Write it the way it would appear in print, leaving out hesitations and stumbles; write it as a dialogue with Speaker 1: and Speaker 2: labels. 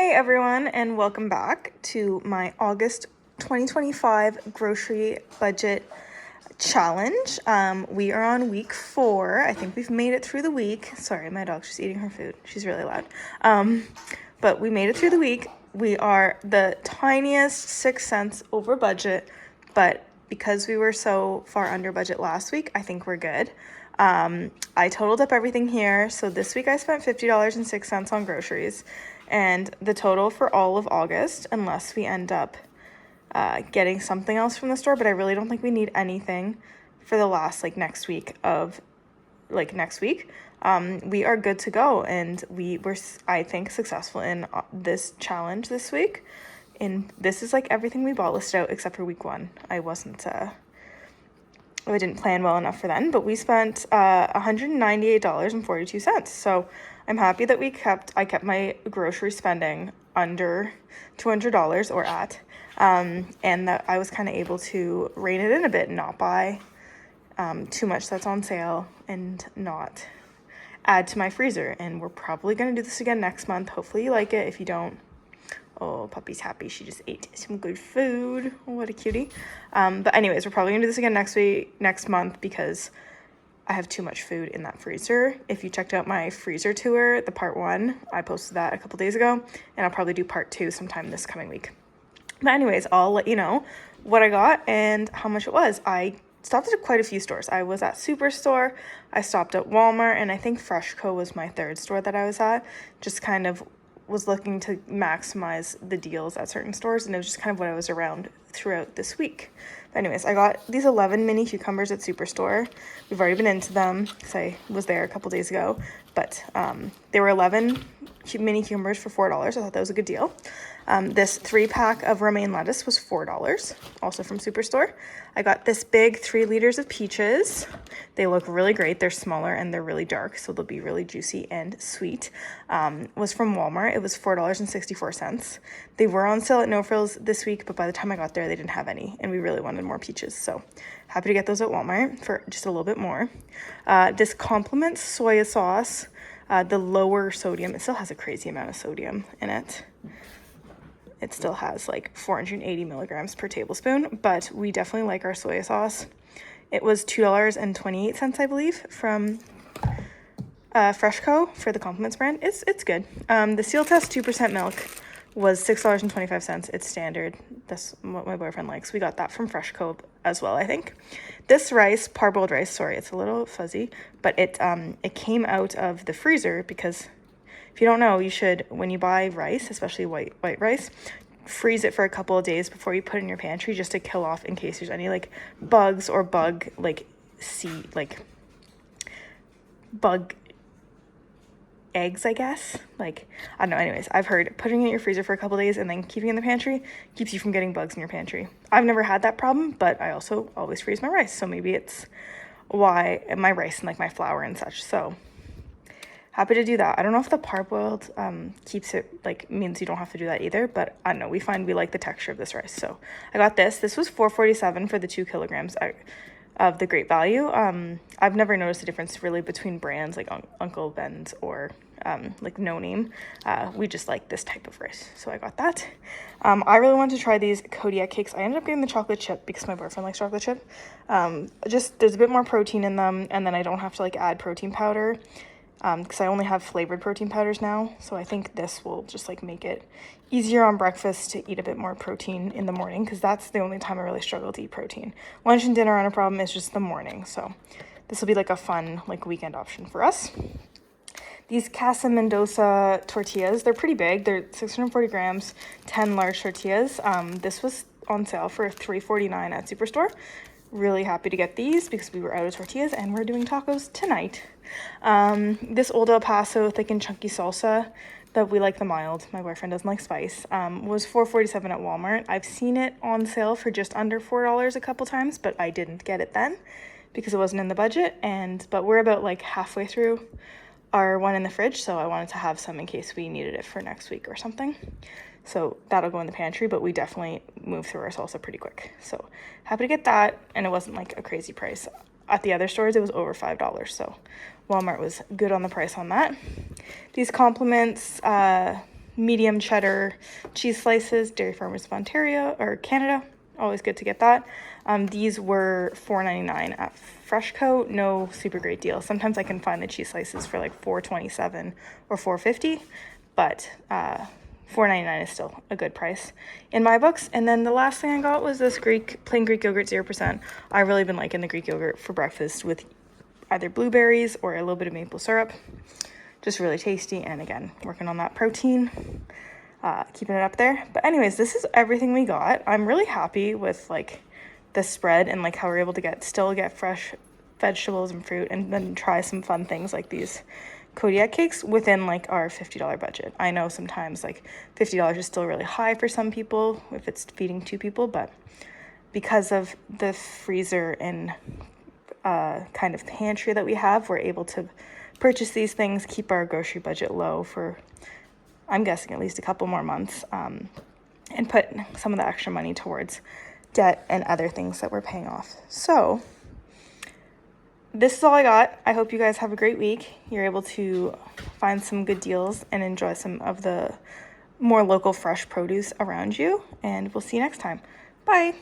Speaker 1: Hey everyone, and welcome back to my August 2025 grocery budget challenge. We are on week 4. I think we've made it through the week. Sorry, my dog's just eating her food. She's really loud. But we made it through the week. We are the tiniest 6 cents over budget, but because we were so far under budget last week, I think we're good. I totaled up everything here. So this week I spent $50.06 on groceries, and the total for all of August, unless we end up getting something else from the store, but I really don't think we need anything for the last next week. We are good to go, and we were, I think, successful in this challenge this week. And this is everything we bought listed out except for week 1. I didn't plan well enough for then, but we spent $198.42. So I'm happy that I kept my grocery spending under $200 or at, and that I was kind of able to rein it in a bit and not buy too much that's on sale and not add to my freezer. And we're probably going to do this again next month. Hopefully you like it. If you don't, oh, puppy's happy. She just ate some good food. Oh, what a cutie. But anyways, we're probably gonna do this again next month, because I have too much food in that freezer. If you checked out my freezer tour, the part 1, I posted that a couple days ago, and I'll probably do part 2 sometime this coming week. But anyways, I'll let you know what I got and how much it was. I stopped at quite a few stores. I was at Superstore, I stopped at Walmart, and I think Freshco was my 3rd store that I was at. Just kind of was looking to maximize the deals at certain stores, and it was just kind of what I was around throughout this week. But anyways, I got these 11 mini cucumbers at Superstore. We've already been into them because I was there a couple days ago, but they were 11 mini cucumbers for $4. I thought that was a good deal. This 3-pack of romaine lettuce was $4, also from Superstore. I got this big 3 liters of peaches. They look really great. They're smaller and they're really dark, so they'll be really juicy and sweet. Was from Walmart. It was $4.64. They were on sale at No Frills this week, but by the time I got there, they didn't have any, and we really wanted more peaches, so happy to get those at Walmart for just a little bit more. This Compliments soy sauce, the lower sodium. It still has a crazy amount of sodium in it. It still has 480 milligrams per tablespoon, but we definitely like our soy sauce. It was $2.28, I believe, from Freshco for the Compliments brand. It's good. The Seal Test 2% milk was $6.25. It's standard. That's what my boyfriend likes. We got that from Freshco as well, I think. This rice, parboiled rice, sorry, it's a little fuzzy, but it came out of the freezer because, if you don't know, you should, when you buy rice, especially white rice, freeze it for a couple of days before you put it in your pantry, just to kill off in case there's any bugs or bug eggs, I guess. I don't know. Anyways, I've heard putting it in your freezer for a couple of days and then keeping it in the pantry keeps you from getting bugs in your pantry. I've never had that problem, but I also always freeze my rice, so maybe it's why my rice and my flour and such. So happy to do that. I don't know if the parboiled keeps it, means you don't have to do that either, but I don't know. We find we like the texture of this rice. So I got this. This was $4.47 for the 2 kilograms of the Great Value. I've never noticed a difference really between brands like Uncle Ben's or No Name. We just like this type of rice, so I got that. I really wanted to try these Kodiak cakes. I ended up getting the chocolate chip because my boyfriend likes chocolate chip. Just there's a bit more protein in them, and then I don't have to add protein powder, because I only have flavored protein powders now. So I think this will just make it easier on breakfast to eat a bit more protein in the morning, because that's the only time I really struggle to eat protein. Lunch and dinner aren't a problem, it's just the morning. So this will be a fun weekend option for us. These Casa Mendoza tortillas, they're pretty big. They're 640 grams, 10 large tortillas. This was on sale for $3.49 at Superstore. Really happy to get these because we were out of tortillas and we're doing tacos tonight. This Old El Paso thick and chunky salsa, that we like the mild, my boyfriend doesn't like spice, was $4.47 at Walmart. I've seen it on sale for just under $4 a couple times, but I didn't get it then because it wasn't in the budget. But we're about halfway through our one in the fridge, so I wanted to have some in case we needed it for next week or something. So that'll go in the pantry, but we definitely move through our salsa pretty quick. So happy to get that, and it wasn't a crazy price. At the other stores, it was over $5, so Walmart was good on the price on that. These Compliments medium cheddar cheese slices, Dairy Farmers of Ontario or Canada. Always good to get that. These were $4.99 at Freshco. No super great deal. Sometimes I can find the cheese slices for like $4.27 or $4.50, but $4.99 is still a good price in my books. And then the last thing I got was this plain Greek yogurt 0%. I've really been liking the Greek yogurt for breakfast with either blueberries or a little bit of maple syrup. Just really tasty, and again, working on that protein, keeping it up there. But anyways, this is everything we got. I'm really happy with like the spread and like how we're able to still get fresh vegetables and fruit, and then try some fun things like these Kodiak cakes within like our $50 budget. I know sometimes like $50 is still really high for some people if it's feeding 2 people, but because of the freezer and kind of pantry that we have, we're able to purchase these things, keep our grocery budget low for, I'm guessing, at least a couple more months, and put some of the extra money towards debt and other things that we're paying off. So this is all I got. I hope you guys have a great week. You're able to find some good deals and enjoy some of the more local fresh produce around you, and we'll see you next time. Bye.